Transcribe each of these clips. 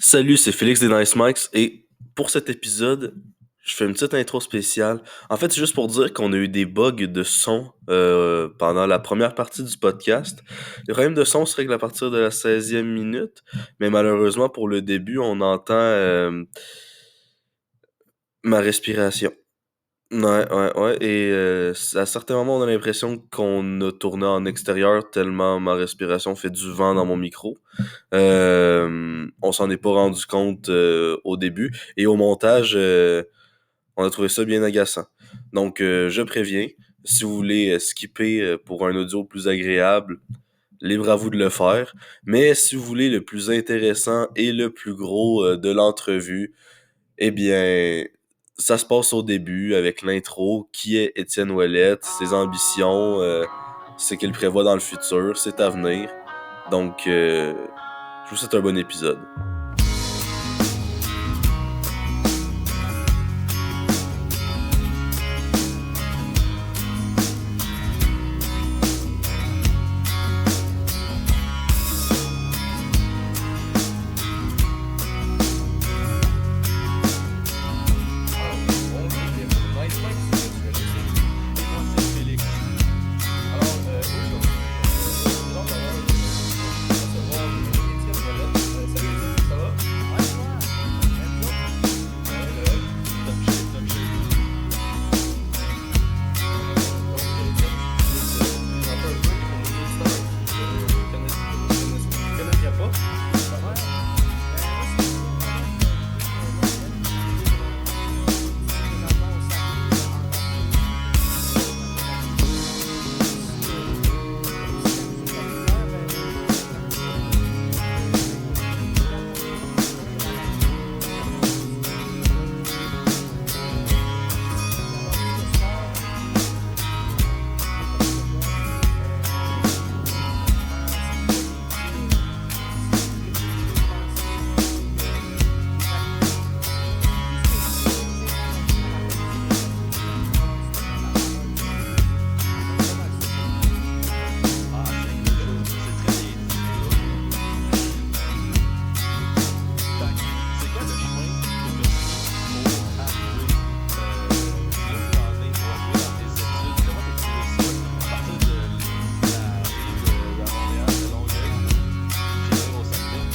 Salut, c'est Félix des Nice Mikes et pour cet épisode, je fais une petite intro spéciale. En fait, c'est juste pour dire qu'on a eu des bugs de son pendant la première partie du podcast. Les problèmes de son se règlent à partir de la 16e minute, mais malheureusement pour le début, on entend ma respiration. Ouais. Et à certains moments, on a l'impression qu'on a tourné en extérieur tellement ma respiration fait du vent dans mon micro. On s'en est pas rendu compte au début. Et au montage, on a trouvé ça bien agaçant. Donc, je préviens, si vous voulez skipper pour un audio plus agréable, libre à vous de le faire. Mais si vous voulez le plus intéressant et le plus gros de l'entrevue, eh bien, ça se passe au début avec l'intro, qui est Étienne Ouellette, ses ambitions, ce qu'il prévoit dans le futur, c'est à venir. Donc, je vous souhaite un bon épisode. Et moi, c'est Félix. Alors, aujourd'hui, c'est vraiment malheur de recevoir Étienne Ouellette. Salut Étienne, ça va? Ouais, top shape, top shape. Donc, Étienne, je te présenter un peu pour nos auditeurs qui ne connaîtraient pas. Ah, c'est très bien dit. Fait que, c'est quoi le chemin que tu as pris pour arriver là où t'en es, pour arriver dans tes études? Comment t'as trouvé ça? À partir de la rive de Montréal, de Longueuil, finir au Saguenay.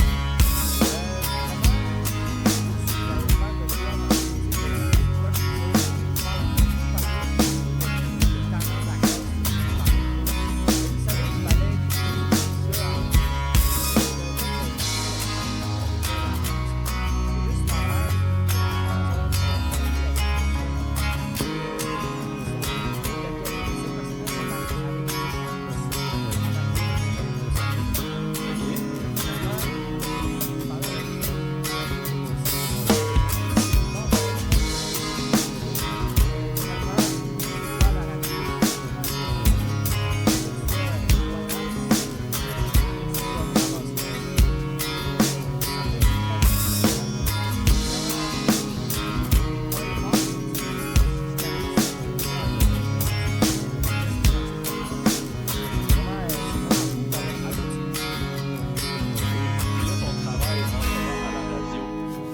Puis là, ton travail en ce moment à la radio,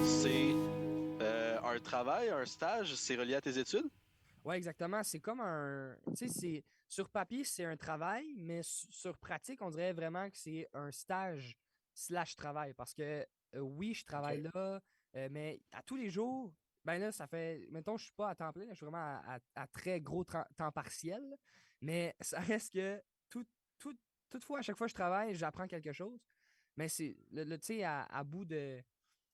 c'est un travail, un stage, c'est relié à tes études? Ouais, exactement. C'est comme un. Tu sais, sur papier, c'est un travail, mais sur pratique, on dirait vraiment que c'est un stage slash travail. Parce que oui, je travaille Ok. là, mais à tous les jours, ben là, ça fait. Mettons, je suis pas à temps plein, là, je suis vraiment à très gros temps partiel. Mais ça reste que tout, toutefois, à chaque fois que je travaille, j'apprends quelque chose. Mais c'est tu sais, à bout de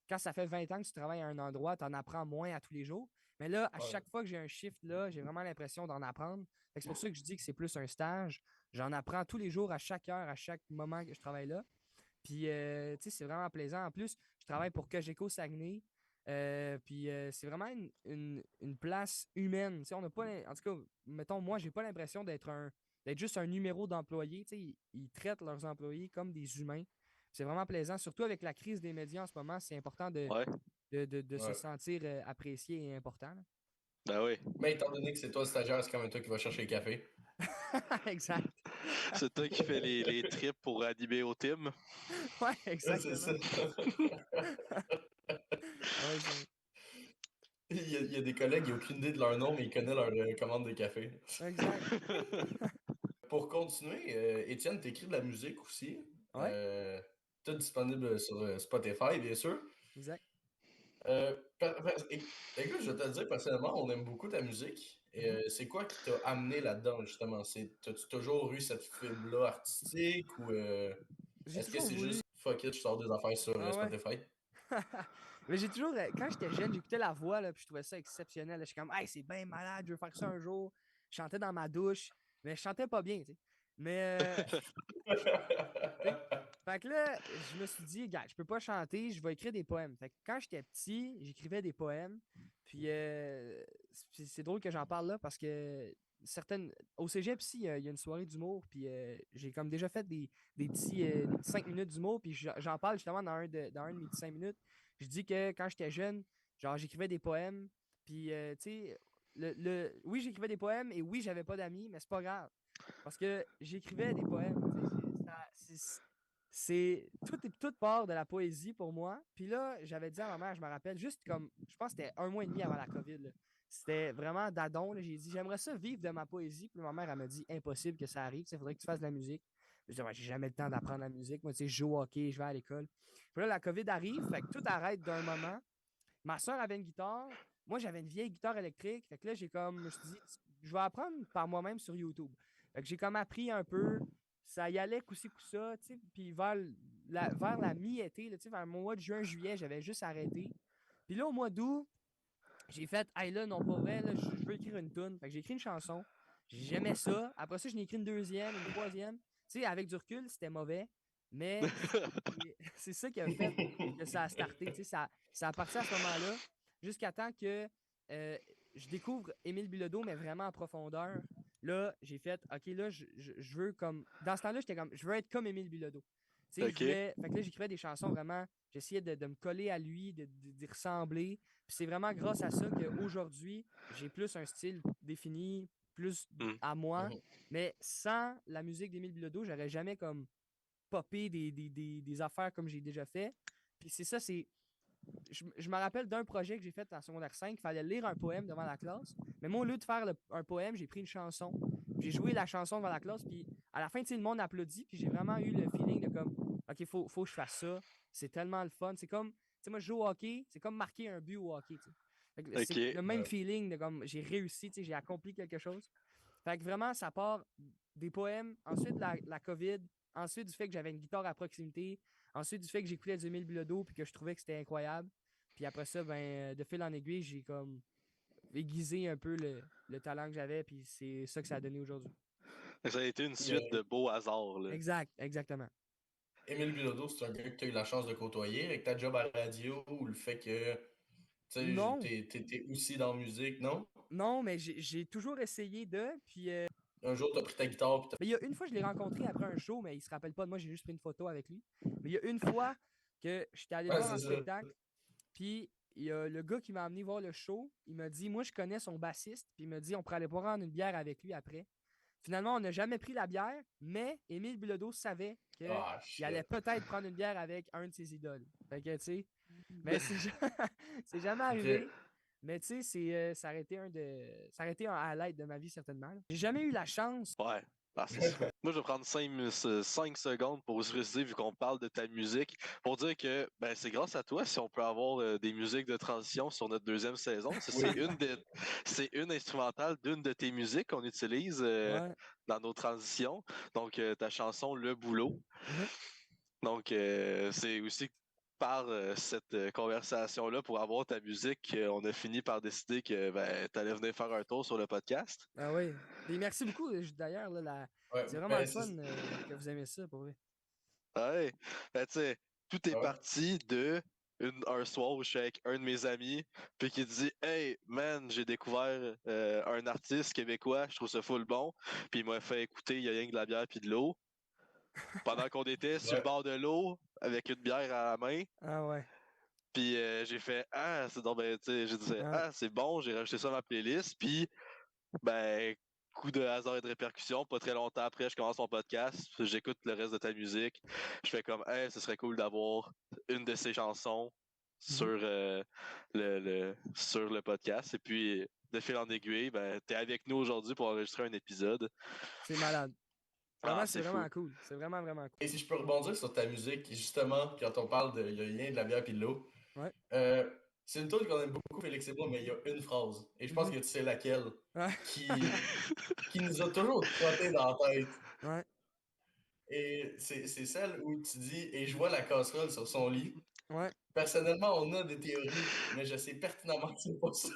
quand ça fait 20 ans que tu travailles à un endroit, tu en apprends moins à tous les jours. Mais là, à Ouais. chaque fois que j'ai un shift, là, j'ai vraiment l'impression d'en apprendre. C'est pour ça que je dis que c'est plus un stage. J'en apprends tous les jours, à chaque heure, à chaque moment que je travaille là. Puis, tu sais, c'est vraiment plaisant. En plus, je travaille pour Cogeco Saguenay. Puis, c'est vraiment une place humaine. Tu sais, on n'a pas, en tout cas, mettons, moi, j'ai pas l'impression d'être juste un numéro d'employé. Tu sais, ils traitent leurs employés comme des humains. C'est vraiment plaisant, surtout avec la crise des médias en ce moment. C'est important Ouais, de se ouais. sentir apprécié et important. Ben oui. Mais étant donné que c'est toi le stagiaire, c'est quand même toi qui vas chercher le café. Exact. C'est toi qui fais les trips pour animer au team. Ouais, Ouais, c'est exactement. ça. Ouais, c'est... Il y a des collègues, ils n'ont aucune idée de leur nom, mais ils connaissent leur commande de café. Exact. Pour continuer, Étienne, t'écris de la musique aussi. Ouais, Tout disponible sur Spotify, bien sûr. exact. Écoute, je vais te le dire personnellement, on aime beaucoup ta musique. Et c'est quoi qui t'a amené là-dedans, justement? T'as-tu toujours eu cette fibre-là artistique ou J'ai est-ce que toujours c'est voulu. juste fuck it, je sors des affaires sur Ah ouais. Spotify? Mais j'ai toujours. Quand j'étais jeune, j'écoutais la voix, là, puis je trouvais ça exceptionnel. Là. Je suis comme, hey, c'est bien malade, je veux faire ça un jour. Je chantais dans ma douche, mais je chantais pas bien, tu sais. Mais, tu sais, fait que là, je me suis dit, gars, je peux pas chanter, je vais écrire des poèmes. Fait que quand j'étais petit, j'écrivais des poèmes. Puis c'est drôle que j'en parle là parce que au cégep, ici, il y a une soirée d'humour. Puis j'ai comme déjà fait des petits 5 minutes d'humour. Puis j'en parle justement dans un de mes petits 5 minutes. Je dis que quand j'étais jeune, genre, j'écrivais des poèmes. Puis, tu sais, oui, j'écrivais des poèmes et oui, j'avais pas d'amis, mais c'est pas grave. Parce que j'écrivais des poèmes. Tu sais, toute part de la poésie pour moi. Puis là, j'avais dit à ma mère, je me rappelle, juste comme, je pense que c'était un mois et demi avant la COVID, là. C'était vraiment d'adon. J'ai dit, j'aimerais ça vivre de ma poésie. Puis ma mère, elle m'a dit, impossible que ça arrive. Il faudrait que tu fasses de la musique. Je dis, ouais, j'ai jamais le temps d'apprendre la musique. Moi, tu sais, je joue au hockey, je vais à l'école. Puis là, la COVID arrive, fait que tout arrête d'un moment. Ma soeur avait une guitare. Moi, j'avais une vieille guitare électrique. Fait que là, je me suis dit, je vais apprendre par moi-même sur YouTube. Fait que j'ai comme appris un peu. Ça y allait coup-ci, coup-ça, tu sais. Puis vers la mi-été, là, tu sais, vers le mois de juin, juillet, j'avais juste arrêté. Puis là, au mois d'août, j'ai fait, hey là, non, pas vrai, là, je veux écrire une tune. Fait que j'ai écrit une chanson. J'aimais ça. Après ça, j'en ai écrit une deuxième, une troisième. Tu sais, avec du recul, c'était mauvais. Mais c'est ça qui a fait que ça a starté. Tu sais, ça a parti à ce moment-là, jusqu'à temps que euh, je découvre Émile Bilodeau, mais vraiment en profondeur. Là, j'ai fait, OK, là, je veux comme. Dans ce temps-là, j'étais comme, je veux être comme Émile Bilodeau. Tu sais, je Ok. voulais. Fait que là, j'écrivais des chansons vraiment. J'essayais de me coller à lui, d'y ressembler. Puis c'est vraiment grâce à ça qu'aujourd'hui, j'ai plus un style défini, plus Hmm. à moi. Mhm. Mais sans la musique d'Émile Bilodeau, j'aurais jamais comme popper des affaires comme j'ai déjà fait. Puis c'est ça, c'est. Je me rappelle d'un projet que j'ai fait en secondaire 5, il fallait lire un poème devant la classe. Mais moi, au lieu de faire un poème, j'ai pris une chanson. J'ai joué la chanson devant la classe, puis à la fin, tu sais, le monde applaudit, puis j'ai vraiment eu le feeling de comme, OK, faut que je fasse ça. C'est tellement le fun. C'est comme, tu sais, moi, je joue au hockey, c'est comme marquer un but au hockey, tu sais. Fait que c'est Ok. le même feeling de comme, j'ai réussi, tu sais, j'ai accompli quelque chose. Fait que vraiment, ça part des poèmes, ensuite la COVID, ensuite du fait que j'avais une guitare à proximité, ensuite du fait que j'écoutais du Mille Bilodeau puis que je trouvais que c'était incroyable. Puis après ça, ben, de fil en aiguille, j'ai comme aiguisé un peu le talent que j'avais, puis c'est ça que ça a donné aujourd'hui. Ça a été une Puis, suite de beaux hasards, là. Exact, exactement. Émile Bilodeau, c'est un gars que tu as eu la chance de côtoyer avec ta job à la radio ou le fait que tu sais, Non, t'es aussi dans la musique, non? non, mais j'ai toujours essayé de. Puis, Un jour, tu as pris ta guitare puis mais il y a une fois, je l'ai rencontré après un show, mais il se rappelle pas de moi, j'ai juste pris une photo avec lui. Mais il y a une fois que j'étais allé le Ouais, voir en c'est ça. spectacle, puis il y a le gars qui m'a amené voir le show, il m'a dit, moi, je connais son bassiste, puis il m'a dit, on pourrait aller prendre une bière avec lui après. Finalement, on n'a jamais pris la bière, mais Émile Bilodeau savait qu'il Ah, allait shit. peut-être prendre une bière avec un de ses idoles. Fait que, tu sais, mais c'est jamais Ok. arrivé. Mais tu sais, ça aurait été ça aurait été un highlight de ma vie, certainement. J'ai jamais eu la chance. Ouais. Ah, c'est ça. Moi, je vais prendre 5 secondes pour se préciser, vu qu'on parle de ta musique, pour dire que ben, c'est grâce à toi si on peut avoir des musiques de transition sur notre deuxième saison. Oui. C'est une instrumentale d'une de tes musiques qu'on utilise Ouais. dans nos transitions. Donc, ta chanson Le Boulot. Mhm. Donc, c'est aussi par cette conversation-là pour avoir ta musique qu'on a fini par décider que ben, tu allais venir faire un tour sur le podcast. Ah oui. Puis merci beaucoup, d'ailleurs. Ouais, C'est vraiment le ben, fun que vous aimez ça, pour vrai. Ouais. Ben, tu sais, tout est ouais. parti de un soir où je suis avec un de mes amis, puis qui dit Hey, man, j'ai découvert un artiste québécois, je trouve ça full bon. Puis il m'a fait écouter Il y a rien que de la bière puis de l'eau. Pendant qu'on était sur le Ouais. bord de l'eau, avec une bière à la main. Ah ouais. Puis j'ai fait Ah, c'est donc ben, tu sais, j'ai dit Ah, Ah, c'est bon, j'ai rajouté ça à ma playlist. Puis, ben, coup de hasard et de répercussion, pas très longtemps après, je commence mon podcast, j'écoute le reste de ta musique. Je fais comme Hey, ce serait cool d'avoir une de ces chansons sur, sur le podcast. Et puis, de fil en aiguille, ben, t'es avec nous aujourd'hui pour enregistrer un épisode. C'est malade. Vraiment, Ah, c'est c'est vraiment fou. cool. C'est vraiment, vraiment cool. Et si je peux rebondir sur ta musique, justement, quand on parle de il y a rien de la bière puis de l'eau, Ouais. euh, c'est une tune qu'on aime beaucoup, Félix et moi, mais il y a une phrase, et je pense Mhm. que tu sais laquelle, Ouais. qui nous a toujours trotté dans la tête. Ouais. Et c'est celle où tu dis, et je vois la casserole sur son lit. Ouais. Personnellement, on a des théories, mais je sais pertinemment que c'est pas ça.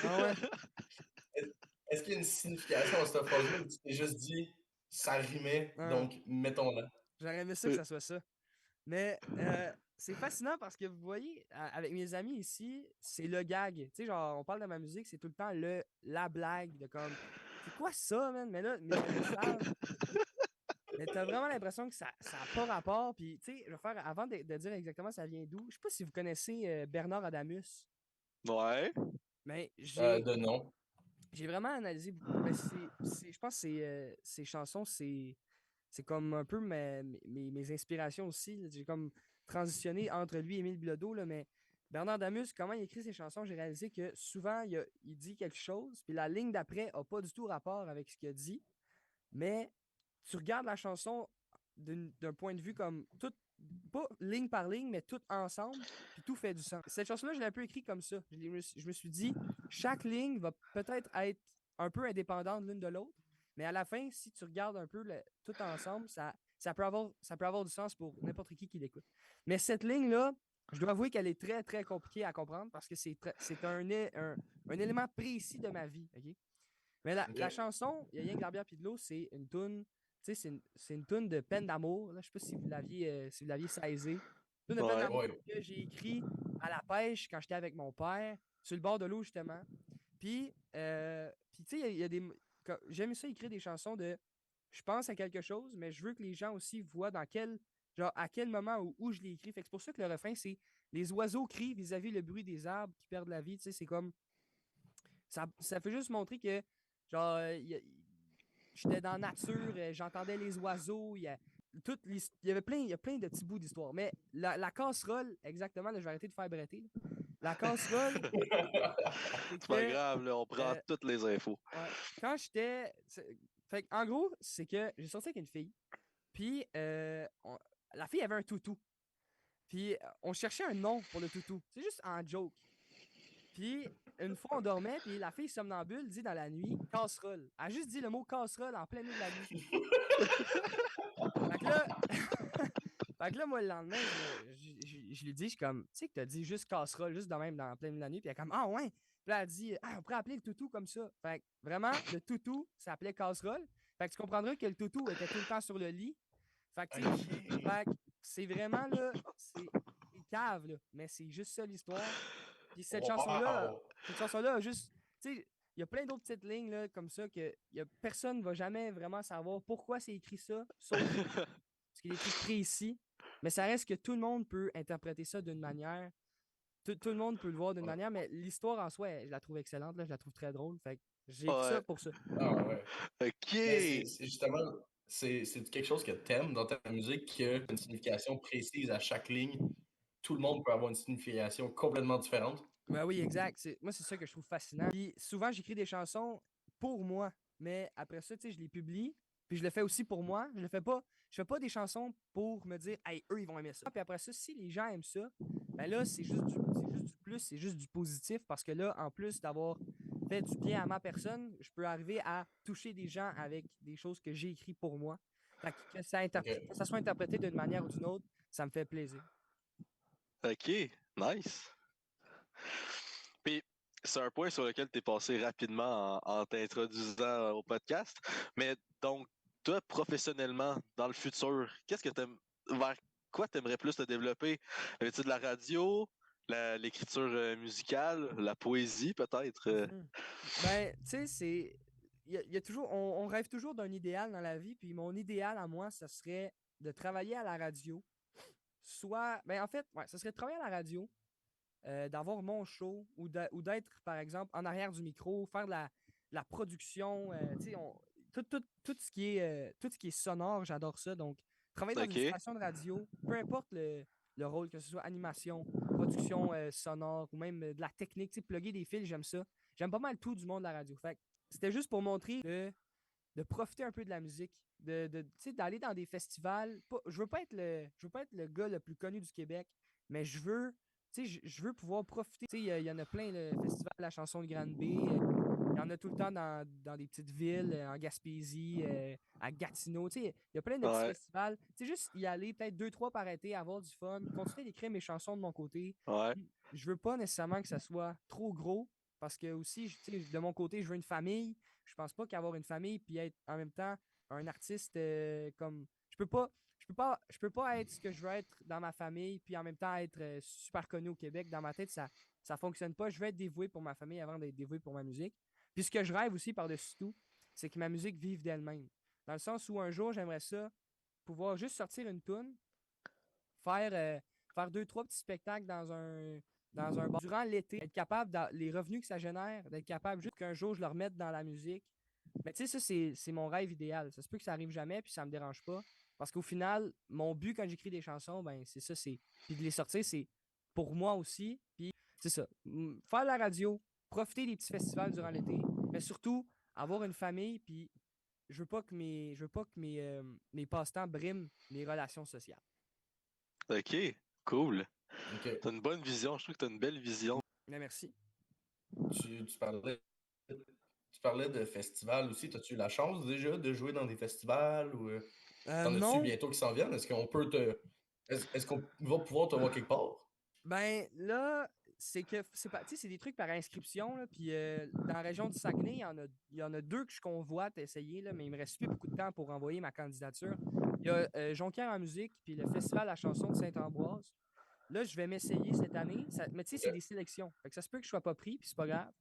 Ah ouais. Est- Est-ce qu'il y a une signification à cette phrase-là ou tu t'es juste dit, ça rimait, Ah, donc mettons-la? j'aurais aimé ça que ça soit ça. Mais c'est fascinant parce que vous voyez, avec mes amis ici, c'est le gag. Tu sais, genre, on parle de ma musique, c'est tout le temps la blague de comme, c'est quoi ça, man? Mais là, mes amis savent. Mais t'as vraiment l'impression que ça a pas rapport. Puis, tu sais, je vais faire, avant de dire exactement ça vient d'où, je sais pas si vous connaissez Bernard Adamus, Ouais. mais j'ai De non. j'ai vraiment analysé beaucoup. Ben, je pense que ces chansons, c'est comme un peu mes inspirations aussi, là. J'ai comme transitionné entre lui et Émile Bilodeau, là, mais Bernard Damus, comment il écrit ses chansons, j'ai réalisé que souvent, il dit quelque chose, puis la ligne d'après n'a pas du tout rapport avec ce qu'il a dit, mais tu regardes la chanson d'un point de vue comme tout, pas ligne par ligne, mais tout ensemble, puis tout fait du sens. Cette chanson-là, je l'ai un peu écrit comme ça. Je me suis dit, chaque ligne va peut-être être un peu indépendante l'une de l'autre, mais à la fin, si tu regardes un peu tout ensemble, ça peut avoir du sens pour n'importe qui l'écoute. Mais cette ligne-là, je dois avouer qu'elle est très, très compliquée à comprendre parce que c'est un élément précis de ma vie. OK? Mais la Ok. chanson, il y a rien que l'arbière puis de l'eau, c'est une toune, tu sais, c'est une toune de peine d'amour. Là, je sais pas si vous l'aviez saisi. Une toune de peine Ouais. d'amour Ouais. que j'ai écrit à la pêche quand j'étais avec mon père, sur le bord de l'eau, justement. Puis tu sais, il y a des. J'aime ça écrire des chansons de je pense à quelque chose, mais je veux que les gens aussi voient dans quel. Genre, à quel moment où je l'ai écrit. Fait que c'est pour ça que le refrain, c'est les oiseaux crient vis-à-vis le bruit des arbres qui perdent la vie. Tu sais, c'est comme. Ça fait juste montrer que, genre, j'étais dans la nature, j'entendais les oiseaux, il y a plein de petits bouts d'histoire. Mais la casserole, exactement, là, je vais arrêter de faire bretter, là. La casserole, c'est C'est pas que, grave, là, on prend euh, toutes les infos. ouais, quand j'étais. Fait en gros, c'est que j'ai sorti avec une fille, puis la fille avait un toutou. Puis on cherchait un nom pour le toutou. C'est juste en joke. Puis, une fois, on dormait, puis la fille somnambule dit dans la nuit casserole. Elle a juste dit le mot casserole en plein milieu de la nuit. Fait que là, fait que là moi, le lendemain, je lui dis, je suis comme, tu sais que t'as dit juste casserole, juste de même dans plein milieu de la nuit. Puis elle est comme, ah ouais. Puis là, elle dit, ah, on pourrait appeler le toutou comme ça. Fait que vraiment, le toutou s'appelait casserole. Fait que tu comprendras que le toutou était tout le temps sur le lit. Fait que, tu sais, Ok. fait que c'est vraiment, là, c'est cave, là. Mais c'est juste ça l'histoire. Puis Wow. cette chanson-là a juste. Tu sais, il y a plein d'autres petites lignes là, comme ça que personne ne va jamais vraiment savoir pourquoi c'est écrit ça, sauf parce qu'il est écrit ici. Mais ça reste que tout le monde peut interpréter ça d'une manière. Tout le monde peut le voir d'une Ouais. manière, mais l'histoire en soi, je la trouve excellente, là, je la trouve très drôle. Fait que j'ai écrit ça Ouais. pour ça. Ah ouais. Mais OK. c'est justement, c'est quelque chose que t'aimes dans ta musique, qui a une signification précise à chaque ligne. Tout le monde peut avoir une signification complètement différente. Ben oui, exact. Moi, c'est ça que je trouve fascinant. Puis souvent, j'écris des chansons pour moi, mais après ça, tu sais, je les publie, puis je le fais aussi pour moi. Je fais pas des chansons pour me dire, hey, eux, ils vont aimer ça. Puis après ça, si les gens aiment ça, ben là, c'est juste du plus, c'est juste du positif, parce que là, en plus d'avoir fait du bien à ma personne, je peux arriver à toucher des gens avec des choses que j'ai écrites pour moi. Fait que ça soit interprété d'une manière ou d'une autre, ça me fait plaisir. OK. Nice. Puis, c'est un point sur lequel tu es passé rapidement en t'introduisant au podcast. Mais donc, toi, professionnellement, dans le futur, qu'est-ce que t'aimes, vers quoi tu aimerais plus te développer? Le métier de la radio, l'écriture musicale, la poésie, peut-être? Mhm. Ben, tu sais, il y a toujours, on rêve toujours d'un idéal dans la vie, puis mon idéal à moi, ça serait de travailler à la radio. Ben en fait, ouais, ça serait de travailler à la radio, d'avoir mon show ou d'être, par exemple, en arrière du micro, faire la production, tu sais, tout ce qui est sonore, j'adore ça. Donc, travailler dans une OK. station de radio, peu importe le rôle, que ce soit animation, production sonore ou même de la technique, tu sais, plugger des fils, j'aime ça. J'aime pas mal tout du monde de la radio. Fait que c'était juste pour montrer de profiter un peu de la musique, tu sais, d'aller dans des festivals. Je veux pas être le gars le plus connu du Québec, mais tu sais, je veux pouvoir profiter. Tu sais, il y en a plein, le festival de la chanson de Grande-Bay. Il y en a tout le temps dans des petites villes, en Gaspésie, à Gatineau. Tu sais, il y a plein de petits Ouais, festivals. Tu sais, juste y aller, peut-être deux, trois par été, avoir du fun, continuer d'écrire mes chansons de mon côté. ouais. Puis, je veux pas nécessairement que ça soit trop gros, parce que aussi, tu sais, de mon côté, je veux une famille. Je pense pas qu'avoir une famille puis être en même temps un artiste comme. Je peux pas être ce que je veux être dans ma famille puis en même temps être super connu au Québec. Dans ma tête, ça fonctionne pas. Je veux être dévoué pour ma famille avant d'être dévoué pour ma musique. Puis ce que je rêve aussi par-dessus tout, c'est que ma musique vive d'elle-même. Dans le sens où un jour, j'aimerais ça, pouvoir juste sortir une tune, faire, faire deux, trois petits spectacles dans un bar durant l'été, être capable, les revenus que ça génère, d'être capable juste qu'un jour je le remette dans la musique. Mais tu sais, ça, c'est mon rêve idéal. Ça se peut que ça arrive jamais, puis ça me dérange pas. Parce qu'au final, mon but quand j'écris des chansons, ben c'est ça, c'est. Puis de les sortir, c'est pour moi aussi. Puis c'est ça. Faire la radio, profiter des petits festivals durant l'été, mais surtout avoir une famille, puis je veux pas que mes passe-temps briment mes relations sociales. Ok, cool. Ok. T'as une bonne vision, je trouve que t'as une belle vision. Mais merci. Tu parlais de festivals aussi. As-tu eu la chance déjà de jouer dans des festivals ou t'en as-tu Non, bientôt qui s'en viennent? Est-ce qu'on va pouvoir te voir quelque part? ben là, c'est que c'est pas, tu sais, c'est des trucs par inscription, là, puis dans la région du Saguenay, il y en a deux que je convoite essayer, là, mais il me reste plus beaucoup de temps pour envoyer ma candidature. Il y a Jonquière en musique, puis le Festival à la chanson de Saint-Ambroise. Là, je vais m'essayer cette année, mais tu sais, c'est des sélections. Fait que ça se peut que je sois pas pris, puis c'est pas grave.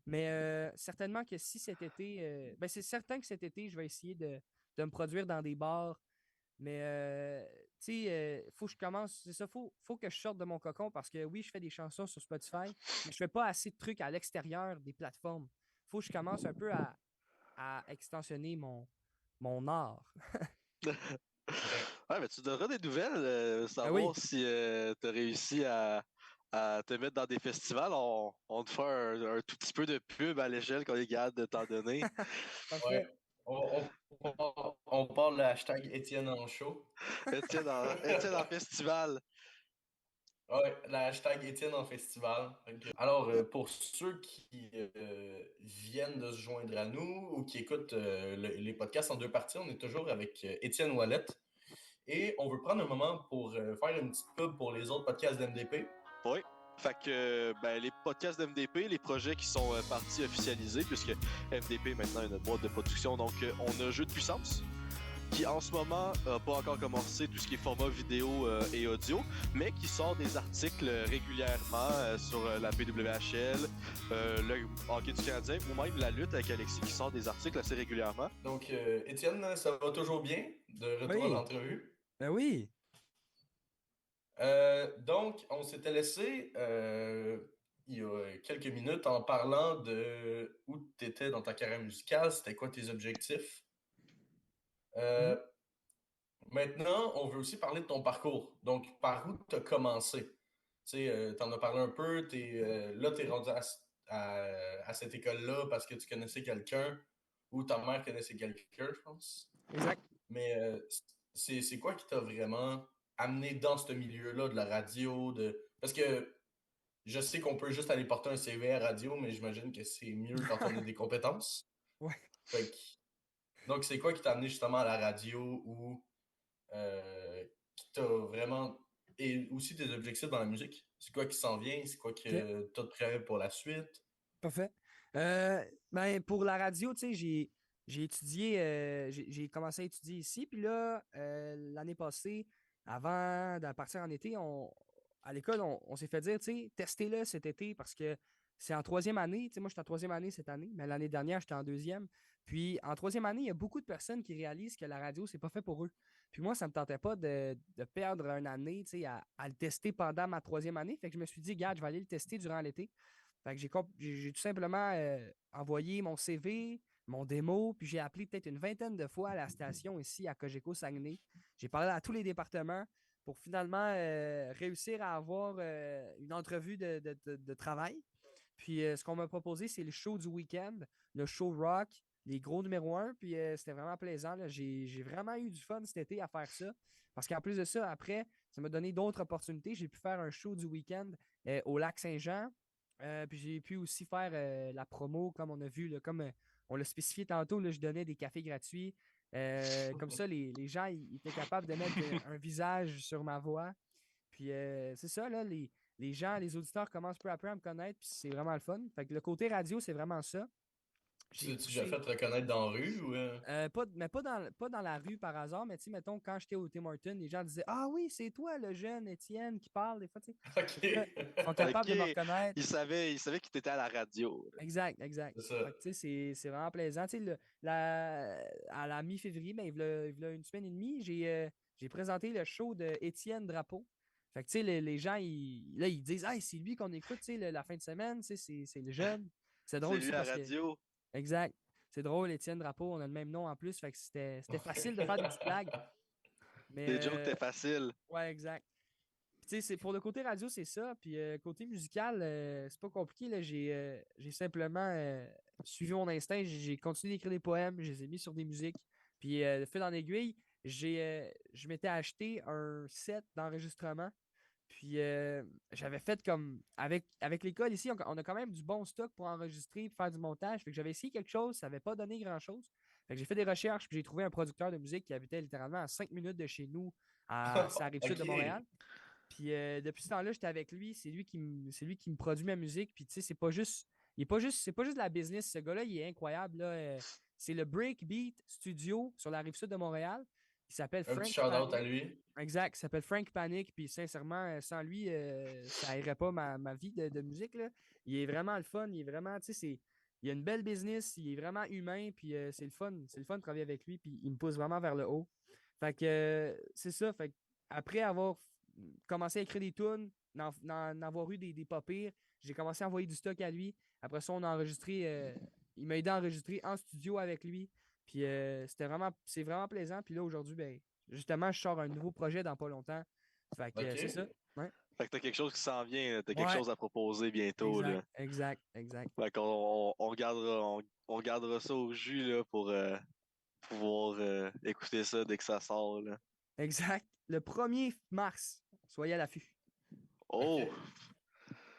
Mais certainement que si cet été, ben c'est certain que cet été, je vais essayer de me produire dans des bars. Mais, tu sais, faut que je commence, c'est ça, faut que je sorte de mon cocon parce que oui, je fais des chansons sur Spotify, mais je fais pas assez de trucs à l'extérieur des plateformes. Faut que je commence un peu à extensionner mon art. Ok. Ouais, mais tu donneras des nouvelles, Ah oui, savoir si t'as réussi à te mettre dans des festivals. On te fait un tout petit peu de pub à l'échelle qu'on est capable de t'en donner. parfait. Ouais. On parle le hashtag Étienne en show. Étienne en festival. Ouais, le hashtag Étienne en festival. Alors, pour ceux qui viennent de se joindre à nous ou qui écoutent les podcasts en deux parties, on est toujours avec Étienne Ouellette. Et on veut prendre un moment pour faire une petite pub pour les autres podcasts d'MDP. Oui. Fait que ben, les podcasts d'MDP, les projets qui sont partis officialisés, puisque MDP maintenant est notre boîte de production, donc on a Jeu de puissance, qui en ce moment n'a pas encore commencé tout ce qui est format vidéo et audio, mais qui sort des articles régulièrement sur la PWHL, le hockey du Canadien, ou même la lutte avec Alexis qui sort des articles assez régulièrement. Donc, Étienne, ça va toujours bien? De retour à Oui, l'entrevue. ben oui. Donc, on s'était laissé il y a quelques minutes en parlant de où tu étais dans ta carrière musicale, c'était quoi tes objectifs. Mhm. Euh, Maintenant, on veut aussi parler de ton parcours. Donc, par où tu as commencé? Tu sais, t'en as parlé un peu, là, tu es rendu à cette école-là parce que tu connaissais quelqu'un ou ta mère connaissait quelqu'un, je pense. Exact. Mais c'est quoi qui t'a vraiment amené dans ce milieu-là de la radio? Parce que je sais qu'on peut juste aller porter un CV à radio, mais j'imagine que c'est mieux quand on a des compétences. Ouais. Fait que- Donc, c'est quoi qui t'a amené justement à la radio ou qui t'a vraiment. Et aussi tes objectifs dans la musique? C'est quoi qui s'en vient? C'est quoi OK. que t'as de prêt pour la suite? Parfait. Ben, pour la radio, tu sais, j'ai étudié, j'ai commencé à étudier ici. Puis là, l'année passée, avant de partir en été, à l'école, on s'est fait dire, tu sais, testez-le cet été parce que c'est en troisième année. Tu sais, moi, j'étais en troisième année cette année, mais l'année dernière, j'étais en deuxième. Puis en troisième année, il y a beaucoup de personnes qui réalisent que la radio, c'est pas fait pour eux. Puis moi, ça me tentait pas de perdre une année, tu sais, à le tester pendant ma troisième année. Fait que je me suis dit, gars, je vais aller le tester durant l'été. Fait que j'ai tout simplement envoyé mon CV, mon démo, puis j'ai appelé peut-être une vingtaine de fois à la station ici à Cogeco Saguenay. J'ai parlé à tous les départements, pour finalement réussir à avoir une entrevue de travail. Puis ce qu'on m'a proposé, c'est le show du week-end, le show rock, les gros numéros 1. Puis c'était vraiment plaisant, là. J'ai vraiment eu du fun cet été à faire ça. Parce qu'en plus de ça, après, ça m'a donné d'autres opportunités. J'ai pu faire un show du week-end au lac Saint-Jean. Puis j'ai pu aussi faire la promo, comme on a vu, là, comme on l'a spécifié tantôt, là, je donnais des cafés gratuits. Comme ça, les gens ils étaient capables de mettre un visage sur ma voix. Puis c'est ça, là, les gens, les auditeurs commencent peu à peu à me connaître, puis c'est vraiment le fun. Fait que le côté radio, c'est vraiment ça. Tu J'ai l'as-tu déjà poussé. fait reconnaître dans la rue ou. Mais pas dans la rue par hasard, mais tu sais, mettons, quand j'étais au Tim Hortons, les gens disaient ah oui, c'est toi le jeune Étienne qui parle des fois, tu sais. Ok. Fait que là, ils sont capables Ok, de me reconnaître. il savait qu'il était à la radio. Exact, exact. C'est ça. Fait que, tu sais, c'est vraiment plaisant. Tu sais, à la mi-février, ben, il y a une semaine et demie, j'ai présenté le show de Étienne Drapeau. Fait que, tu sais, les gens, là, ils disent, ah, c'est lui qu'on écoute, tu sais, la fin de semaine, tu sais, c'est le jeune. C'est C'est drôle lui aussi à parce la que, radio. exact. C'est drôle, Étienne Drapeau, on a le même nom en plus. Fait que c'était facile de faire des petites blagues. Mais, Les jokes étaient faciles. ouais, exact. Puis, tu sais, pour le côté radio, c'est ça. Puis côté musical, c'est pas compliqué, là. J'ai simplement suivi mon instinct. J'ai continué d'écrire des poèmes, je les ai mis sur des musiques. Puis de fil en aiguille, je m'étais acheté un set d'enregistrement. Puis j'avais fait comme avec l'école ici, on a quand même du bon stock pour enregistrer et faire du montage. Fait que j'avais essayé quelque chose, ça n'avait pas donné grand-chose. Fait que j'ai fait des recherches, puis j'ai trouvé un producteur de musique qui habitait littéralement à 5 minutes de chez nous, à la rive sud de Ok. Montréal. Puis depuis ce temps-là, j'étais avec lui. C'est lui qui me produit ma musique. Puis tu sais, c'est pas juste la business. Ce gars-là, il est incroyable, là. C'est le Breakbeat Studio sur la rive sud de Montréal. Il s'appelle Un petit Frank shout-out à Panic. lui. Exact, il s'appelle Frank Panic. Puis sincèrement, sans lui, ça irait pas ma vie de musique, là. Il est vraiment le fun. Il est vraiment, tu sais, il a une belle business. Il est vraiment humain. Puis c'est le fun. C'est le fun de travailler avec lui. Puis il me pousse vraiment vers le haut. Fait que c'est ça. Fait que après avoir commencé à écrire des tunes, d'en avoir eu des pas pires. J'ai commencé à envoyer du stock à lui. Après ça, on a enregistré. Il m'a aidé à enregistrer en studio avec lui. Puis c'est vraiment plaisant. Puis là, aujourd'hui, ben, justement, je sors un nouveau projet dans pas longtemps. Fait que Ok. c'est ça. Ouais. Fait que t'as quelque chose qui s'en vient, là. T'as quelque Ouais, chose à proposer bientôt, exact, là. exact, exact. Fait qu'on on regardera ça au jus, là, pour pouvoir écouter ça dès que ça sort, là. Exact. Le 1er mars, soyez à l'affût. Oh! Ok.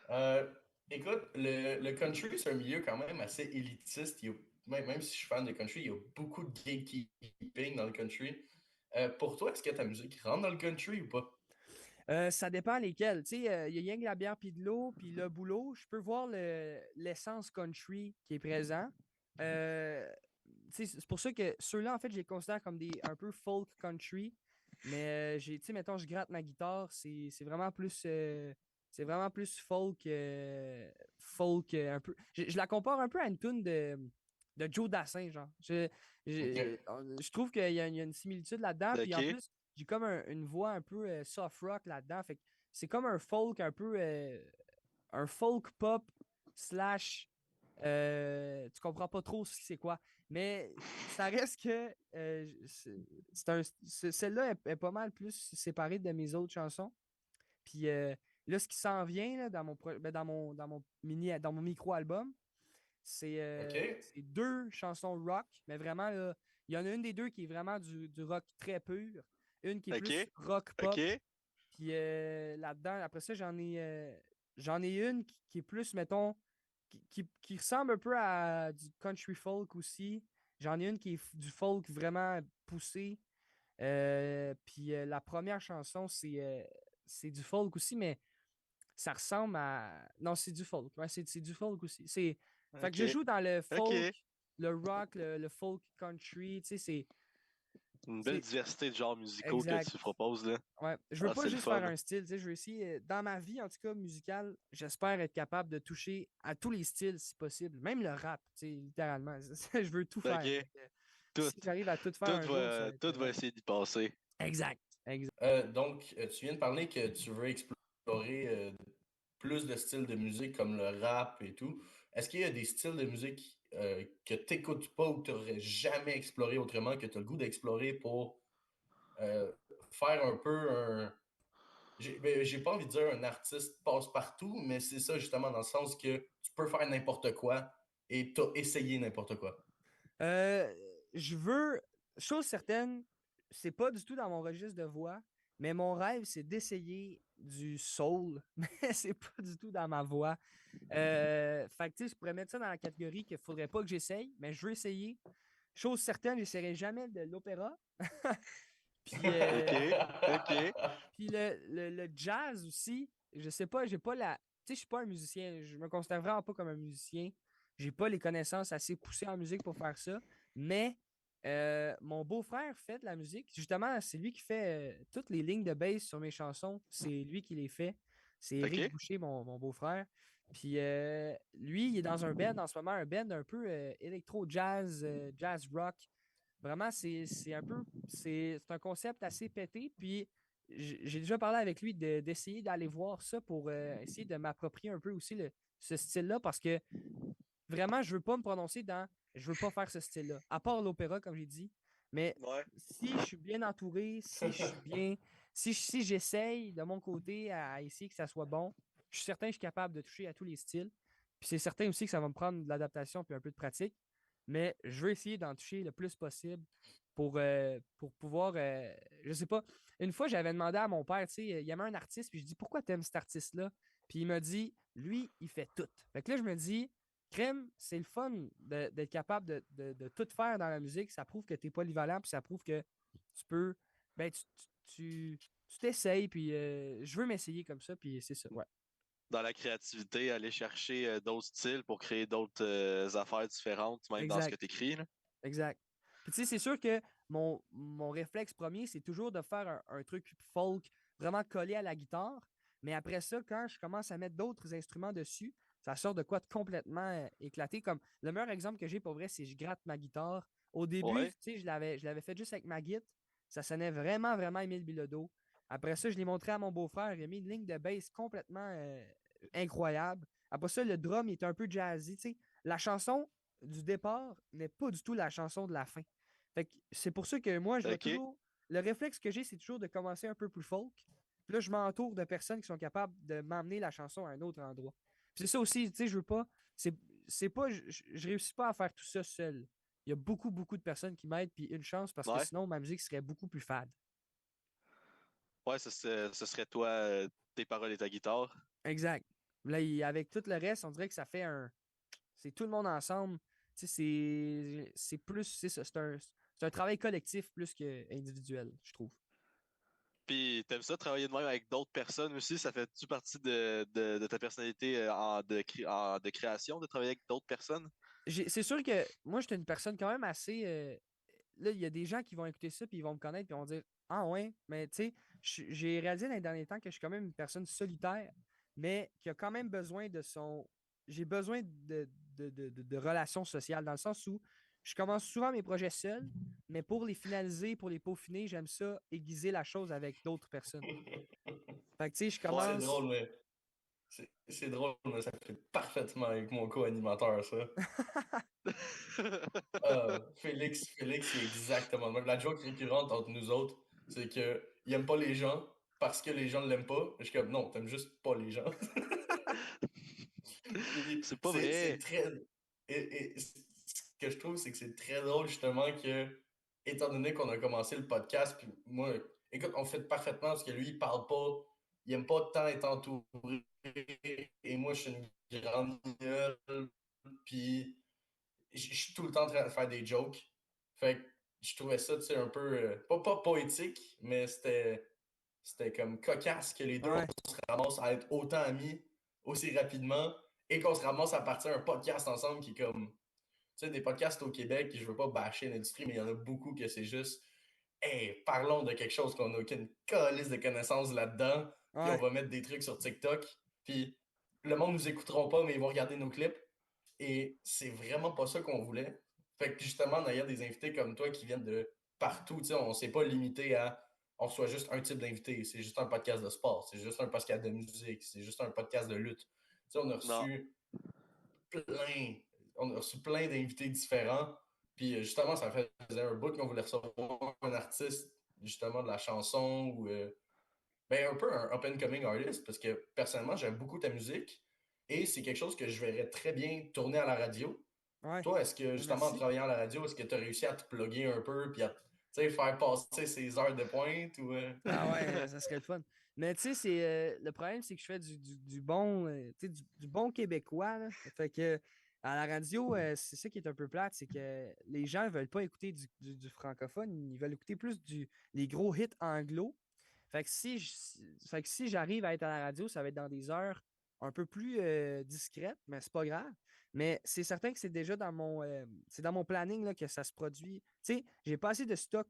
Euh, écoute, le country, c'est un milieu quand même assez élitiste. Même si je suis fan de country, il y a beaucoup de gatekeeping dans le country. Pour toi, est-ce que ta musique rentre dans le country ou pas? Ça dépend lesquels. Tu sais, il y a rien que la bière puis de l'eau, puis le boulot. Je peux voir l'essence country qui est présent. Euh, tu sais, c'est pour ça que ceux-là, en fait, je les considère comme des un peu folk country. Mais tu sais, mettons, je gratte ma guitare, c'est vraiment plus folk, un peu. Je la compare un peu à une tune de Joe Dassin, genre. Ok. Je trouve qu'il y a une similitude là-dedans. Puis en Ok. plus, j'ai comme une voix un peu soft rock là-dedans. Fait que c'est comme un folk un peu un folk pop slash tu comprends pas trop c'est quoi. Mais ça reste que celle-là est pas mal plus séparée de mes autres chansons. Puis là, ce qui s'en vient là, dans mon micro-album, Ok. c'est deux chansons rock, mais vraiment, là, il y en a une des deux qui est vraiment du rock très pur, une qui est plus Ok. rock pop. Ok. Puis là-dedans, après ça, j'en ai une qui est plus, mettons, qui ressemble un peu à du country folk aussi. J'en ai une qui est du folk vraiment poussé. Puis la première chanson, c'est du folk aussi, mais ça ressemble à. Non, c'est du folk. Ouais, c'est du folk aussi. Fait que je Ok. joue dans le folk, Ok. le rock, le folk country. Tu sais, Une belle c'est diversité de genres musicaux que exact. tu proposes, là. Ouais. Je veux Ah, pas c'est le juste faire fun. un style. Tu sais, je veux essayer, dans ma vie, en tout cas, musicale, j'espère être capable de toucher à tous les styles si possible. Même le rap, tu sais, littéralement. Je veux tout faire. Ok. Fait que, Tout. si j'arrive à tout faire un jour, ça va être Tout va ouais. essayer d'y passer. Exact. Exact. Donc, tu viens de parler que tu veux explorer plus de styles de musique comme le rap et tout. Est-ce qu'il y a des styles de musique que tu n'écoutes pas ou que tu n'aurais jamais exploré autrement, que tu as le goût d'explorer pour euh, faire un peu J'ai pas envie de dire un artiste passe partout, mais c'est ça justement dans le sens que tu peux faire n'importe quoi et t'as essayé n'importe quoi. Euh, je veux, chose certaine, c'est pas du tout dans mon registre de voix, mais mon rêve, c'est d'essayer du soul, mais c'est pas du tout dans ma voix. Fait que, tu sais, je pourrais mettre ça dans la catégorie qu'il faudrait pas que j'essaye, mais je veux essayer. Chose certaine, j'essaierai jamais de l'opéra. Puis, Ok, ok. puis le jazz aussi, je sais pas, j'ai pas la. Tu sais, je suis pas un musicien. Je me considère vraiment pas comme un musicien. J'ai pas les connaissances assez poussées en musique pour faire ça. Mais mon beau-frère fait de la musique. Justement, c'est lui qui fait toutes les lignes de bass sur mes chansons. C'est lui qui les fait. C'est Éric Ok. Boucher, mon beau-frère. Puis lui, il est dans un band en ce moment, un band un peu électro-jazz, jazz rock. Vraiment, c'est un peu, c'est un concept assez pété. Puis j'ai déjà parlé avec lui d'essayer d'aller voir ça pour essayer de m'approprier un peu aussi ce style-là parce que vraiment, je veux pas me prononcer dans, je veux pas faire ce style-là. À part l'opéra, comme j'ai dit. Mais Ouais. si je suis bien entouré, si je suis bien, si j'essaye de mon côté à essayer que ça soit bon, je suis certain que je suis capable de toucher à tous les styles. Puis c'est certain aussi que ça va me prendre de l'adaptation puis un peu de pratique. Mais je veux essayer d'en toucher le plus possible pour pouvoir. Je sais pas. Une fois, j'avais demandé à mon père, tu sais, il y avait un artiste, puis je dis pourquoi t'aimes cet artiste-là? Puis il m'a dit, lui, il fait tout. Fait que là, je me dis, crème, c'est le fun d'être capable de tout faire dans la musique. Ça prouve que tu es polyvalent, puis ça prouve que tu peux. Ben, tu t'essayes, puis je veux m'essayer comme ça, puis c'est ça. Ouais, Dans la créativité, aller chercher d'autres styles pour créer d'autres affaires différentes, même dans ce que exact. tu écris. Exact. Puis tu sais, c'est sûr que mon réflexe premier, c'est toujours de faire un truc folk vraiment collé à la guitare. Mais après ça, quand je commence à mettre d'autres instruments dessus, ça sort de quoi de complètement éclaté. Comme le meilleur exemple que j'ai pour vrai, c'est je gratte ma guitare. Au début, Ouais. tu sais, je l'avais fait juste avec ma guitare. Ça sonnait vraiment, vraiment Émile Bilodeau. Après ça, je l'ai montré à mon beau-frère. Il a mis une ligne de bass complètement incroyable. Après ça, le drum il est un peu jazzy. Tu sais. La chanson, du départ n'est pas du tout la chanson de la fin. Fait que c'est pour ça que moi, je vais Ok. toujours. Le réflexe que j'ai, c'est toujours de commencer un peu plus folk. Puis là, je m'entoure de personnes qui sont capables de m'emmener la chanson à un autre endroit. Puis c'est ça aussi, tu sais, je veux pas. C'est pas. Je réussis pas à faire tout ça seul. Il y a beaucoup, beaucoup de personnes qui m'aident, puis une chance, parce que Ouais. sinon, ma musique serait beaucoup plus fade. Ouais, ce serait toi, tes paroles et ta guitare. Exact. Là, avec tout le reste, on dirait que ça fait un. C'est tout le monde ensemble. Tu sais, c'est plus. C'est ça. C'est un travail collectif plus qu'individuel, je trouve. Puis t'aimes ça travailler de même avec d'autres personnes aussi? Ça fait-tu partie de ta personnalité de création de travailler avec d'autres personnes? C'est sûr que moi, j'étais une personne quand même assez. Là, il y a des gens qui vont écouter ça, puis ils vont me connaître, puis ils vont dire ah ouais, mais tu sais, j'ai réalisé dans les derniers temps que je suis quand même une personne solitaire, mais qui a quand même besoin de son. J'ai besoin de relations sociales, dans le sens où je commence souvent mes projets seuls, mais pour les finaliser, pour les peaufiner, j'aime ça aiguiser la chose avec d'autres personnes. Fait que tu sais, je Ouais, c'est commence. drôle, mais c'est drôle, mais ça fait parfaitement avec mon co-animateur, ça. Félix, il est exactement le même. La joke récurrente entre nous autres, c'est que il aime pas les gens parce que les gens ne l'aiment pas. Je suis comme, non, t'aimes juste pas les gens. Puis C'est pas c'est vrai. très. Et ce que je trouve, c'est que c'est très drôle, justement, que, étant donné qu'on a commencé le podcast, puis moi, écoute, on fait parfaitement parce que lui, il parle pas, il aime pas tant être entouré, et moi, je suis une grande gueule, puis je suis tout le temps en train de faire des jokes. Fait que je trouvais ça, tu sais, un peu, pas poétique, mais c'était comme cocasse que les deux, on Ouais, se ramasse à être autant amis aussi rapidement et qu'on se ramasse à partir d'un podcast ensemble qui est comme, tu sais, des podcasts au Québec, je veux pas bâcher l'industrie, mais il y en a beaucoup que c'est juste, hey, parlons de quelque chose qu'on n'a aucune calice de connaissances là-dedans, puis on ouais, va mettre des trucs sur TikTok, puis le monde nous écouteront pas, mais ils vont regarder nos clips. Et c'est vraiment pas ça qu'on voulait. Fait que justement, en ayant des invités comme toi qui viennent de partout, tu sais, on s'est pas limité à on reçoit juste un type d'invité. C'est juste un podcast de sport, c'est juste un podcast de musique, c'est juste un podcast de lutte. Tu sais, Non. plein, on a reçu plein d'invités différents. Puis justement, ça faisait un bout qu'on voulait recevoir un artiste justement de la chanson ou ben, un peu un up-and-coming artist parce que personnellement, j'aime beaucoup ta musique et c'est quelque chose que je verrais très bien tourner à la radio. Ouais, Toi, est-ce que ben justement en merci. travaillant à la radio, est-ce que tu as réussi à te plugger un peu puis à tu sais, faire passer ces heures de pointe ou Ah ouais, ça serait le fun. Mais tu sais, le problème, c'est que je fais du bon, tu sais, du bon québécois, là. Fait que à la radio, c'est ça qui est un peu plate, c'est que les gens veulent pas écouter du francophone, ils veulent écouter plus les gros hits anglo. Fait que si j'arrive à être à la radio, ça va être dans des heures un peu plus discrètes, mais c'est pas grave. Mais c'est certain que c'est dans mon planning là, que ça se produit. Tu sais, j'ai pas assez de stock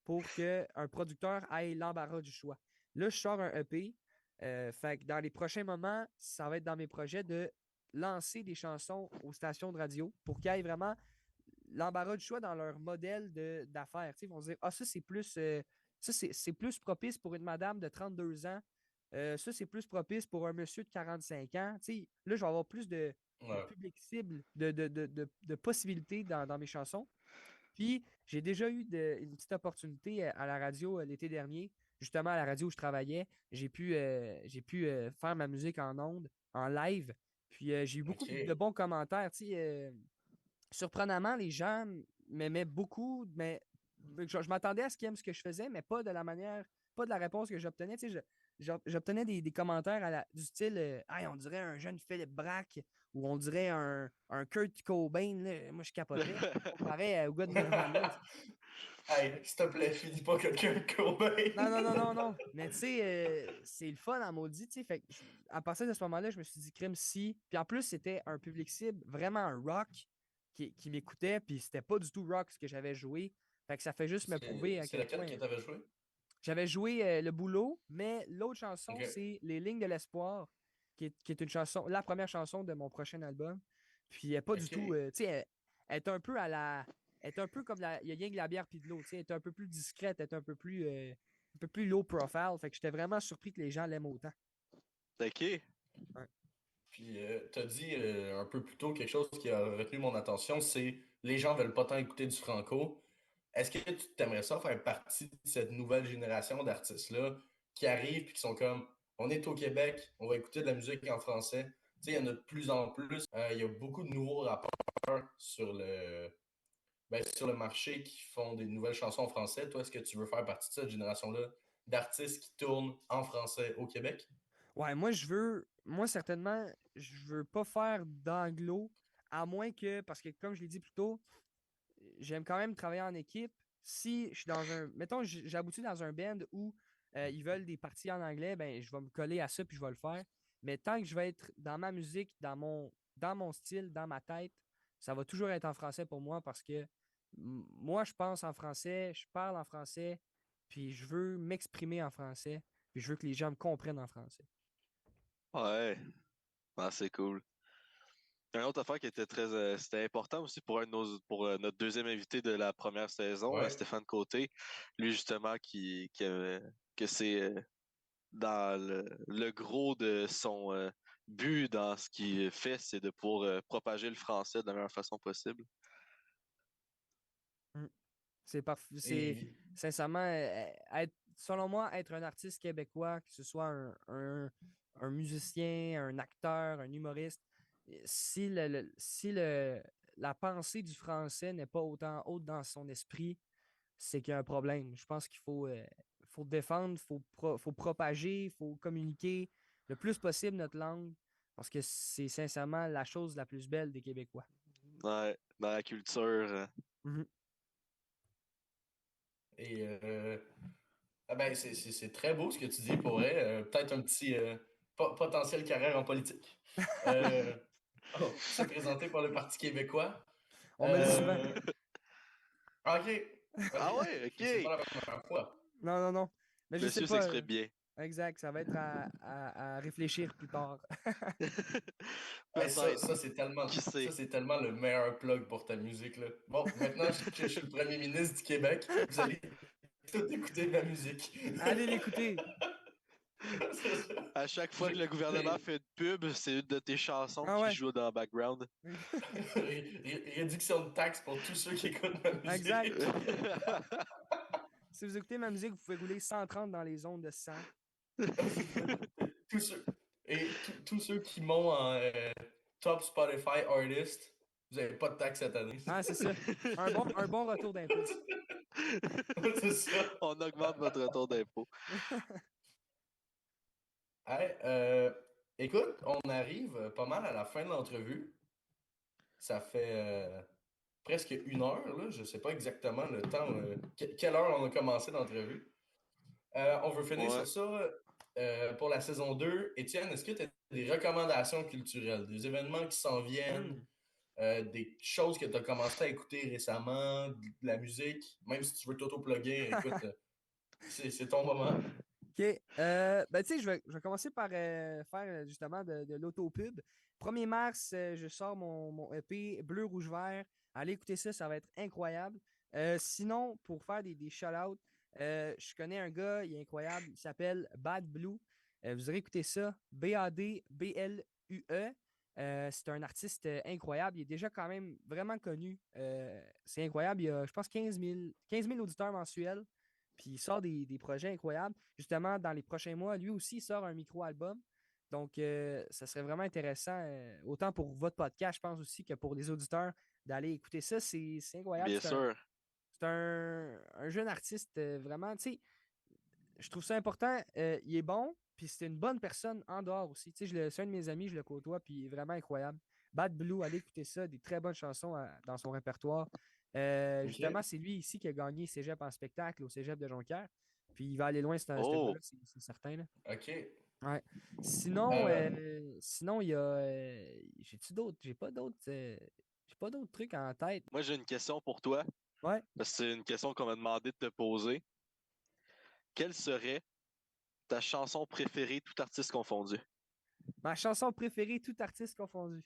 pour qu'un producteur ait l'embarras du choix. Là, je sors un EP. Fait que dans les prochains moments, ça va être dans mes projets de lancer des chansons aux stations de radio pour qu'il y ait vraiment l'embarras du choix dans leur modèle d'affaires. Ils vont se dire, ah, ça, c'est plus propice pour une madame de 32 ans. Ça, c'est plus propice pour un monsieur de 45 ans. Là, je vais avoir plus de ouais. public cible, de possibilités dans mes chansons. Puis, j'ai déjà eu une petite opportunité à la radio l'été dernier. Justement, à la radio où je travaillais, j'ai pu faire ma musique en ondes, en live. Puis, j'ai eu beaucoup de OK. bons commentaires. Surprenamment, les gens m'aimaient beaucoup, mais je m'attendais à ce qu'ils aiment ce que je faisais, mais pas de la manière, pas de la réponse que j'obtenais. J'obtenais des commentaires du style Hey, on dirait un jeune Philippe Braque ou on dirait un Kurt Cobain. Là. Moi, je capotais. Comparé au gars de Nirvana. Hey, s'il te plaît, finis pas quelqu'un de Cobain. Non, non, non, non, non. Mais tu sais, c'est le fun en maudit. Fait que à partir de ce moment-là, je me suis dit, crime, si. Puis en plus, c'était un public cible, vraiment un rock qui m'écoutait. Puis c'était pas du tout rock ce que j'avais joué. Fait que ça fait juste me prouver à C'est quel laquelle point. que t'avais joué? J'avais joué Le Boulot, mais l'autre chanson, OK. c'est Les Lignes de l'Espoir, qui est une chanson, la première chanson de mon prochain album. Puis elle est pas du tout. OK. Tu sais, elle est un peu à la. Elle est un peu comme il y a rien que la bière puis de l'eau. Tu sais, elle est un peu plus discrète, elle est un peu plus low profile. Fait que j'étais vraiment surpris que les gens l'aiment autant. Ok. Ouais. Puis t'as dit un peu plus tôt quelque chose qui a retenu mon attention, c'est les gens veulent pas tant écouter du franco. Est-ce que tu t'aimerais ça faire partie de cette nouvelle génération d'artistes-là qui arrivent et qui sont comme on est au Québec, on va écouter de la musique en français. Tu sais, il y en a de plus en plus. Il y a beaucoup de nouveaux rappeurs sur sur le marché qui font des nouvelles chansons en français. Toi, est-ce que tu veux faire partie de cette génération-là d'artistes qui tournent en français au Québec? Ouais, moi certainement, je veux pas faire d'anglo, à moins que, parce que comme je l'ai dit plus tôt, j'aime quand même travailler en équipe. Si je suis mettons, j'aboutis dans un band où ils veulent des parties en anglais, ben, je vais me coller à ça puis je vais le faire. Mais tant que je vais être dans ma musique, dans mon style, dans ma tête, ça va toujours être en français pour moi parce que moi, je pense en français, je parle en français, puis je veux m'exprimer en français, puis je veux que les gens me comprennent en français. Ouais. Ah, c'est cool. Une autre affaire qui était c'était important aussi pour pour notre deuxième invité de la première saison, Ouais. Stéphane Côté. Lui, justement, que c'est dans le gros de son but dans ce qu'il fait, c'est de pouvoir propager le français de la meilleure façon possible. Mm. C'est Et sincèrement, selon moi, être un artiste québécois, que ce soit un musicien, un acteur, un humoriste, si la pensée du français n'est pas autant haute dans son esprit, c'est qu'il y a un problème. Je pense qu'il faut défendre, faut propager, il faut communiquer le plus possible notre langue, parce que c'est sincèrement la chose la plus belle des Québécois. Ouais, dans la culture. Mhm. Et c'est très beau ce que tu dis pour vrai. Peut-être un petit potentiel carrière en politique. Euh, se présenter pour le Parti québécois. On me le dit souvent. Euh, ok, ok. Ah ouais, C'est ok. pas la première fois. Non, non, non. Mais je sais Monsieur pas. s'exprime bien. Exact, ça va être à réfléchir plus tard. Hey, Peut-être. Qui ça, sait? c'est tellement le meilleur plug pour ta musique, là. Bon, maintenant que je suis le premier ministre du Québec, vous allez tout écouter ma musique. Allez l'écouter. C'est ça. À chaque fois que le gouvernement fait une pub, c'est une de tes chansons Ah qui ouais. joue dans le background. Réduction de taxes pour tous ceux qui écoutent ma musique. Exact. Si vous écoutez ma musique, vous pouvez rouler 130 dans les zones de 100. tous ceux, tous ceux qui m'ont en top Spotify artist, vous n'avez pas de taxe cette année. Ah, c'est ça. Un bon retour d'impôt. C'est ça. On augmente votre retour d'impôt. Hey, écoute, on arrive pas mal à la fin de l'entrevue. Ça fait presque 1 heure, là. Je sais pas exactement le temps, quelle heure on a commencé l'entrevue. On veut finir Ouais. sur ça pour la saison 2. Étienne, est-ce que tu as des recommandations culturelles, des événements qui s'en viennent, des choses que tu as commencé à écouter récemment, de la musique, même si tu veux t'auto-plugger, écoute, c'est ton moment. OK. Ben, tu sais, je vais commencer par faire justement de l'autopub. 1er mars, je sors mon EP Bleu, Rouge, Vert. Allez écouter ça, ça va être incroyable. Sinon, pour faire des shout-outs, je connais un gars, il est incroyable, il s'appelle Bad Blue. Vous aurez écouté ça, Badblue. C'est un artiste incroyable. Il est déjà quand même vraiment connu. C'est incroyable. Il a, je pense, 15 000 auditeurs mensuels. Puis il sort des projets incroyables. Justement, dans les prochains mois, lui aussi, il sort un micro-album. Donc, ça serait vraiment intéressant, autant pour votre podcast, je pense aussi, que pour les auditeurs, d'aller écouter ça. C'est incroyable. Bien sûr. C'est un jeune artiste, vraiment, tu sais, je trouve ça important. Il est bon, puis c'est une bonne personne en dehors aussi. Tu sais, c'est un de mes amis, je le côtoie, puis il est vraiment incroyable. Bad Blue, allez écouter ça, des très bonnes chansons dans son répertoire. Justement, c'est lui ici qui a gagné Cégep en spectacle au Cégep de Jonquière. Puis il va aller loin, ce Oh, gars-là, c'est certain. Là. OK. Ouais. Sinon, Euh, sinon, il y a. J'ai-tu d'autres? J'ai pas d'autres trucs en tête. moi j'ai une question pour toi, Ouais. parce que c'est une question qu'on m'a demandé de te poser. Quelle serait ta chanson préférée, tout artiste confondu? Ma chanson préférée, tout artiste confondu.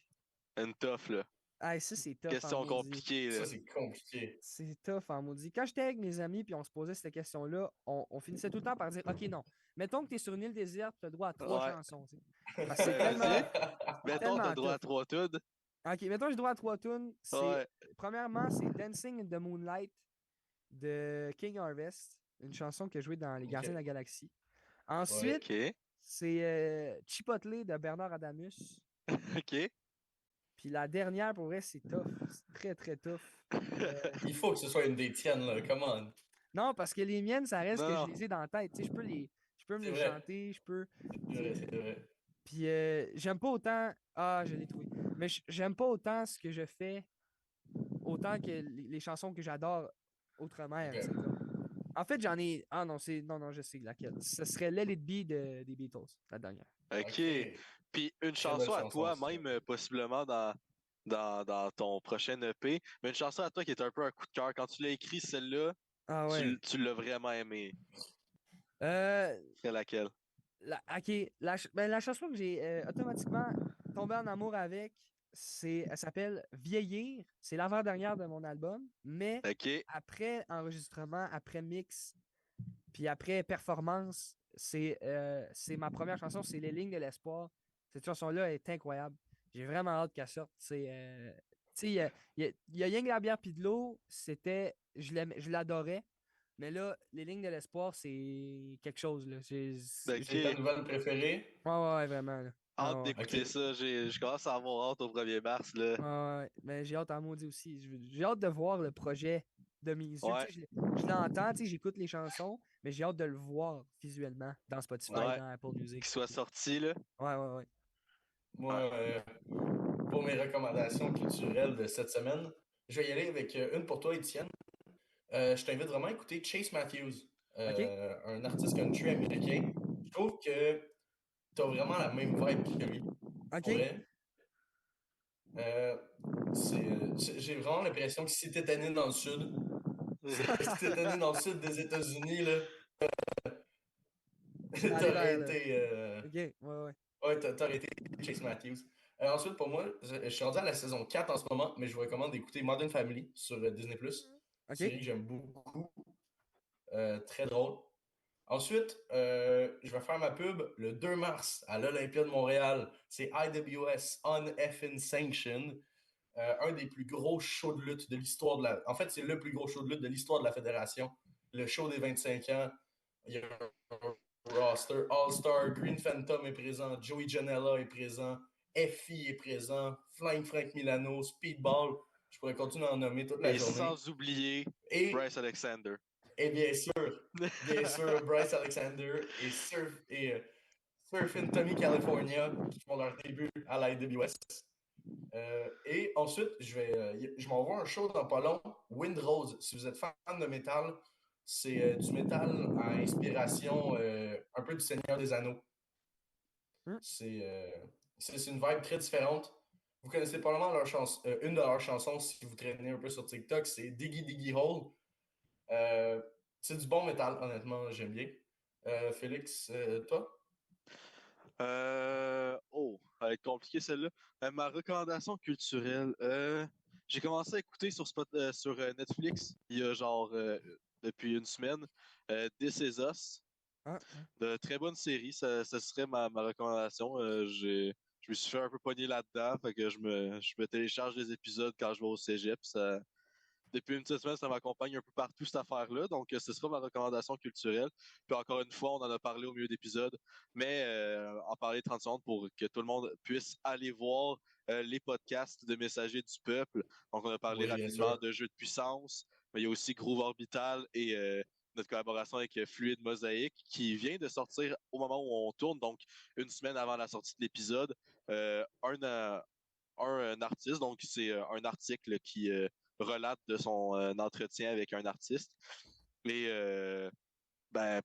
Une tough, là. Ah, ça, c'est tough en Question maudit. compliquée, ça, là. c'est compliqué. C'est tough en maudit. Quand j'étais avec mes amis puis on se posait cette question-là, on finissait tout le temps par dire OK, non. Mettons que tu es sur une île déserte, tu as droit à 3 Ouais. chansons. Tu sais. Parce que c'est tellement, Mettons, t'as tellement droit à tough. 3 tunes. OK, mettons que j'ai droit à 3 tunes. Ouais. Premièrement, c'est Dancing in the Moonlight de King Harvest, une chanson qui a joué dans Les Gardiens de la Galaxie. Ensuite, OK. c'est Chipotle de Bernard Adamus. OK. Puis la dernière, pour vrai, c'est tough. C'est très, très tough. Il faut que ce soit une des tiennes, là. Come on. Non, parce que les miennes, ça reste Non, que je non. les ai dans la tête. Tu sais, je peux me C'est les vrai. chanter, je peux. C'est vrai, c'est vrai. Puis j'aime pas autant. Ah, je l'ai trouvé. Mais j'aime pas autant ce que je fais, autant que les chansons que j'adore outre-mer. Ok. Tu sais, comme. En fait, j'en ai. Ah non, c'est. Non, non, je sais laquelle. Ce serait Let It Be des Beatles, la dernière. OK. Ok. Puis une Très belle chanson à chanson, toi, ça. même possiblement dans ton prochain EP, mais une chanson à toi qui est un peu un coup de cœur. Quand tu l'as écrit, celle-là, Ah ouais. tu l'as vraiment aimé. Euh, C'est laquelle? OK. La chanson que j'ai automatiquement tombé en amour avec, elle s'appelle Vieillir. C'est l'avant-dernière de mon album. Mais OK. après enregistrement, après mix, puis après performance, c'est ma première chanson, c'est Les Lignes de l'Espoir. Cette chanson-là est incroyable. J'ai vraiment hâte qu'elle sorte. Tu sais, il y a Yang la bière puis de l'eau, je l'adorais. Mais là, Les Lignes de l'Espoir, c'est quelque chose. Là. C'est ta OK. nouvelle préférée? Ouais, vraiment. Là. Hâte Ouais, ouais. d'écouter Ok. ça. Je commence à avoir hâte au 1er mars, là. Ouais, mais j'ai hâte à maudit aussi. J'ai hâte de voir le projet de mes yeux. Ouais. Tu sais, je l'entends, tu sais, j'écoute les chansons, mais j'ai hâte de le voir visuellement dans Spotify, Ouais. dans Apple Music. Qu'il soit sorti, là. Ouais. Moi, Ouais. pour mes recommandations culturelles de cette semaine, je vais y aller avec une pour toi, Étienne. Je t'invite vraiment à écouter Chase Matthews, OK? un artiste country américain. Je trouve que tu as vraiment la même vibe que lui, pour OK? vrai. J'ai vraiment l'impression que si t'étais né dans le sud, si t'étais né dans le sud des États-Unis, là, Aller t'aurais vers là. été, OK, ouais. ouais, t'aurais été Chase Matthews. Ensuite, pour moi, je suis rendu à la saison 4 en ce moment, mais je vous recommande d'écouter Modern Family sur Disney+. OK? Série que j'aime beaucoup. Très drôle. Ensuite, je vais faire ma pub le 2 mars à l'Olympia de Montréal. C'est IWS On Effin Sanction. Un des plus gros shows de lutte de l'histoire de la... En fait, c'est le plus gros show de lutte de l'histoire de la fédération. Le show des 25 ans. Il y a un roster All-Star. Green Phantom est présent, Joey Janela est présent, FI est présent, Flying Frank Milano, Speedball. Je pourrais continuer à en nommer toute la Et journée. sans oublier Et, Bryce Alexander. et bien sûr, Bryce Alexander et Surfing Tommy California qui font leur début à la AWS. Et ensuite, je m'envoie un show dans pas long, Wind Rose. Si vous êtes fan de métal, c'est du métal à inspiration un peu du Seigneur des Anneaux. C'est une vibe très différente. Vous connaissez probablement une de leurs chansons si vous traînez un peu sur TikTok, c'est Diggy Diggy Hole. C'est du bon métal, honnêtement, j'aime bien. Félix, toi? Ça va être compliqué celle-là. Ma recommandation culturelle, j'ai commencé à écouter sur Netflix il y a depuis une semaine, This Is Us. Ah, De très bonne série, ça serait ma recommandation. Je me suis fait un peu pogner là-dedans, fait que je me télécharge les épisodes quand je vais au cégep. Depuis une petite semaine, ça m'accompagne un peu partout, cette affaire-là. Donc, ce sera ma recommandation culturelle. Puis encore une fois, on en a parlé au milieu d'épisode, mais en parler 30 secondes pour que tout le monde puisse aller voir les podcasts de Messagers du Peuple. Donc, on a parlé Oui, bien rapidement sûr. de jeux de puissance, mais il y a aussi Groove Orbital et notre collaboration avec Fluid Mosaic qui vient de sortir au moment où on tourne, donc une semaine avant la sortie de l'épisode. Un artiste, donc c'est un article qui relate de son entretien avec un artiste. Et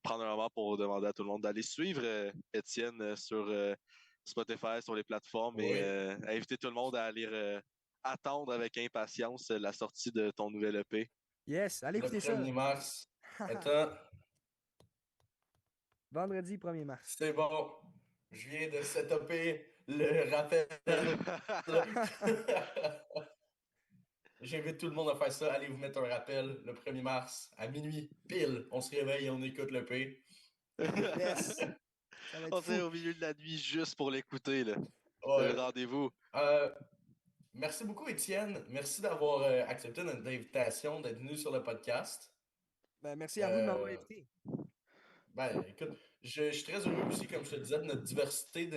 prendre un moment pour demander à tout le monde d'aller suivre Étienne sur Spotify, sur les plateformes et Oui, inviter tout le monde à aller attendre avec impatience la sortie de ton nouvel EP. yes, allez le écouter ça. 1er mars. Attends, Vendredi 1er mars. c'est bon. Je viens de setuper le rappel. J'invite tout le monde à faire ça. Allez vous mettre un rappel le 1er mars à minuit, pile. On se réveille et on écoute le P. Yes. Ça va être On fou. serait au milieu de la nuit juste pour l'écouter, là. Ouais. Le rendez-vous. Merci beaucoup, Étienne. Merci d'avoir accepté notre invitation, d'être venu sur le podcast. Ben, merci à vous de m'avoir invité. Écoute, je suis très heureux aussi, comme je te disais, de notre diversité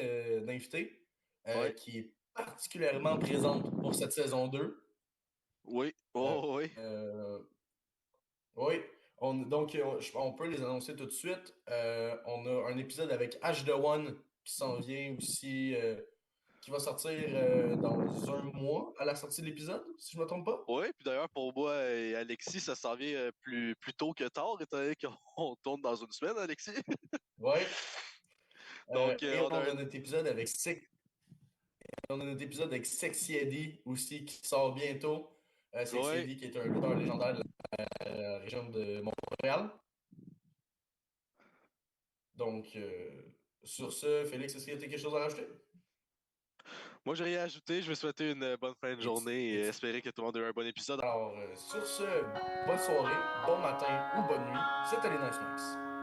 d'invités Ouais. qui est particulièrement présente pour cette saison 2. Oui. Oui. Oui, on peut les annoncer tout de suite. On a un épisode avec H The One qui s'en vient aussi, qui va sortir dans un mois à la sortie de l'épisode, si je ne me trompe pas. Oui, puis d'ailleurs, pour moi et Alexis, ça s'en vient plus tôt que tard, étant donné qu'on tourne dans une semaine, Alexis. Oui. Donc, Et on a un... on a notre épisode avec Sexy Eddie aussi qui sort bientôt. Sexy Ouais. Eddie qui est un lutteur légendaire de la région de Montréal. Donc, sur ce, Félix, est-ce qu'il y a quelque chose à rajouter? Moi, j'ai rien à ajouter. Je vais souhaiter une bonne fin de journée et espérer que tout le monde a eu un bon épisode. Alors, sur ce, bonne soirée, bon matin ou bonne nuit. C'était les Nice Max.